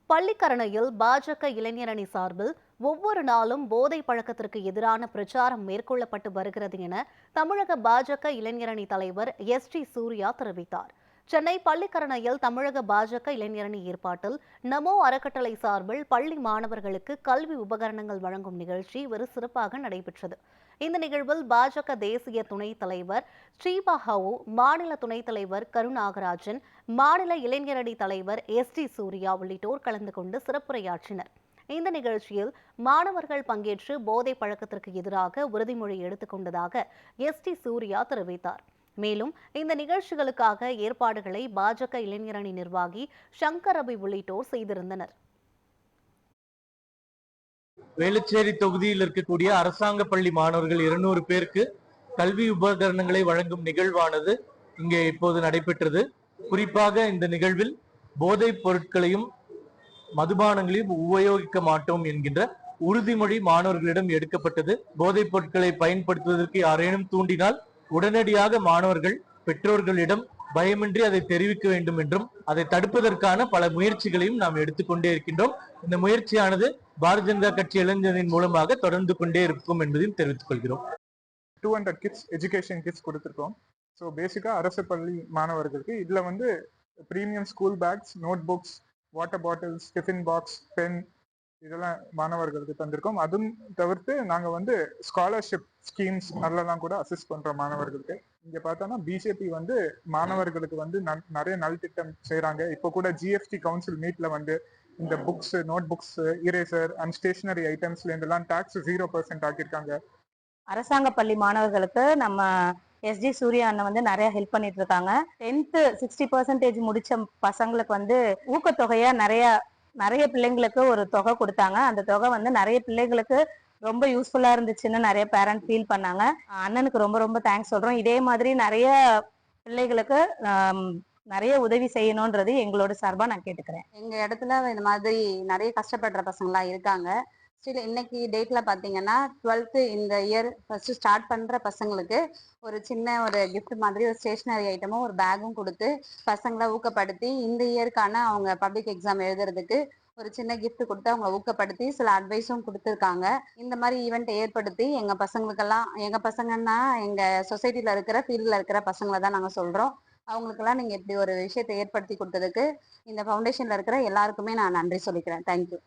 பள்ளிக்கரணையில் பாஜக இளைஞரணி சார்பில் ஒவ்வொரு நாளும் போதை பழக்கத்திற்கு எதிரான பிரச்சாரம் மேற்கொள்ளப்பட்டு வருகிறது என தமிழக பாஜக இளைஞரணி தலைவர் டி சூர்யா தெரிவித்தார். சென்னை பள்ளிக்கரணையில் தமிழக பாஜக இளைஞரணி ஏற்பாட்டில் நமோ அறக்கட்டளை சார்பில் பள்ளி மாணவர்களுக்கு கல்வி உபகரணங்கள் வழங்கும் நிகழ்ச்சி ஒரு சிறப்பாக நடைபெற்றது. இந்த நிகழ்வில் பாஜக தேசிய துணைத் தலைவர் ஸ்ரீபாஹாவு, மாநில துணைத் தலைவர் கருநாகராஜன், மாநில இளைஞரணி தலைவர் டி சூர்யா உள்ளிட்டோர் கலந்து கொண்டு சிறப்புரையாற்றினர். இந்த நிகழ்ச்சியில் மாணவர்கள் பங்கேற்று போதை பழக்கத்திற்கு எதிராக உறுதிமொழி எடுத்துக் கொண்டதாக டி சூர்யா தெரிவித்தார். மேலும் இந்த நிகழ்ச்சிகளுக்காக ஏற்பாடுகளை பாஜக இளைஞரணி நிர்வாகி சங்கர் ரவி உள்ளிட்டோர் செய்திருந்தனர். வேளச்சேரி தொகுதியில் இருக்கக்கூடிய அரசாங்க பள்ளி மாணவர்கள் 200 பேருக்கு கல்வி உபகரணங்களை வழங்கும் நிகழ்வானது இங்கே இப்போது நடைபெற்றது. குறிப்பாக இந்த நிகழ்வில் போதைப் பொருட்களையும் மதுபானங்களையும் உபயோகிக்க மாட்டோம் என்கின்ற உறுதிமொழி மாணவர்களிடம் எடுக்கப்பட்டது. போதைப் பொருட்களை பயன்படுத்துவதற்கு யாரேனும் தூண்டினால் உடனடியாக மாணவர்கள் பெற்றோர்களிடம் பயமின்றி அதை தெரிவிக்க வேண்டும் என்றும் அதை தடுப்பதற்கான பல முயற்சிகளையும் நாம் எடுத்துக்கொண்டே இருக்கின்றோம். இந்த முயற்சியானது பாரதிய ஜனதா கட்சி இளைஞரின் மூலமாக தொடர்ந்து கொண்டே இருக்கும் என்பதையும் தெரிவித்துக் கொள்கிறோம். 200 கிட்ஸ் எஜுகேஷன் கிட்ஸ் கொடுத்துருக்கோம். ஸோ பேசிக்கா அரசு பள்ளி மாணவர்களுக்கு இதுல வந்து premium school bags, notebooks, water bottles, tiffin box, pen இதெல்லாம் மாணவர்களுக்கு தந்திருக்கோம். அதுவும் தவிர்த்து நாங்க வந்து ஸ்காலர்ஷிப் ஸ்கீம்ஸ் நல்லதான் கூட அசிஸ்ட் பண்றோம் மாணவர்களுக்கு. இங்க பார்த்தோம்னா பிஜேபி வந்து மாணவர்களுக்கு வந்து நிறைய நலத்திட்டம் செய்யறாங்க. இப்போ கூட ஜிஎஸ்டி கவுன்சில் மீட்ல வந்து இந்த books, note books, eraser and stationery ஐட்டம்ஸ்ல இருந்தெல்லாம் டாக்ஸ் 0% ஆக்கியிருக்காங்க. அரசாங்க பள்ளி மாணவர்களுக்கு நம்ம டி சூர்யா அண்ணன் வந்து நிறைய ஹெல்ப் பண்ணிட்டு இருக்காங்க. 10th 60% முடிச்ச பசங்களுக்கு வந்து ஊக்கத்தொகையா நிறைய பிள்ளைங்களுக்கு ஒரு தொகை கொடுத்தாங்க. அந்த தொகை வந்து நிறைய பிள்ளைங்களுக்கு ரொம்ப யூஸ்ஃபுல்லா இருந்துச்சுன்னு நிறைய பேரண்ட் ஃபீல் பண்ணாங்க. அண்ணனுக்கு ரொம்ப ரொம்ப தேங்க்ஸ் சொல்றோம். இதே மாதிரி நிறைய பிள்ளைகளுக்கு நிறைய உதவி செய்யணும்ன்றது எங்களோட சார்பா நான் கேட்டுக்கிறேன். எங்க இடத்துல இந்த மாதிரி நிறைய கஷ்டப்படுற பசங்களாம் இருக்காங்க. ஸ்டில் இன்னைக்கு டேட்ல பாத்தீங்கன்னா 12th இந்த இயர் ஃபர்ஸ்ட் ஸ்டார்ட் பண்ற பசங்களுக்கு ஒரு சின்ன ஒரு கிஃப்ட் மாதிரி ஒரு ஸ்டேஷனரி ஐட்டமும் ஒரு பேக்கும் கொடுத்து பசங்களை ஊக்கப்படுத்தி இந்த இயருக்கான அவங்க பப்ளிக் எக்ஸாம் எழுதுறதுக்கு ஒரு சின்ன கிஃப்ட் கொடுத்து அவங்க ஊக்கப்படுத்தி சில அட்வைஸும் கொடுத்துருக்காங்க. இந்த மாதிரி ஈவெண்ட் ஏற்படுத்தி எங்க பசங்களுக்கெல்லாம், எங்க பசங்கன்னா எங்க சொசைட்டில இருக்கிற ஃபீல்ட்ல இருக்கிற பசங்களை தான் நாங்க சொல்றோம். அவங்களுக்கெல்லாம் நீங்க இப்படி ஒரு விஷயத்தை ஏற்படுத்தி கொடுத்ததுக்கு இந்த ஃபவுண்டேஷன்ல இருக்கிற எல்லாருக்குமே நான் நன்றி சொல்லிக்கிறேன். தேங்க்யூ.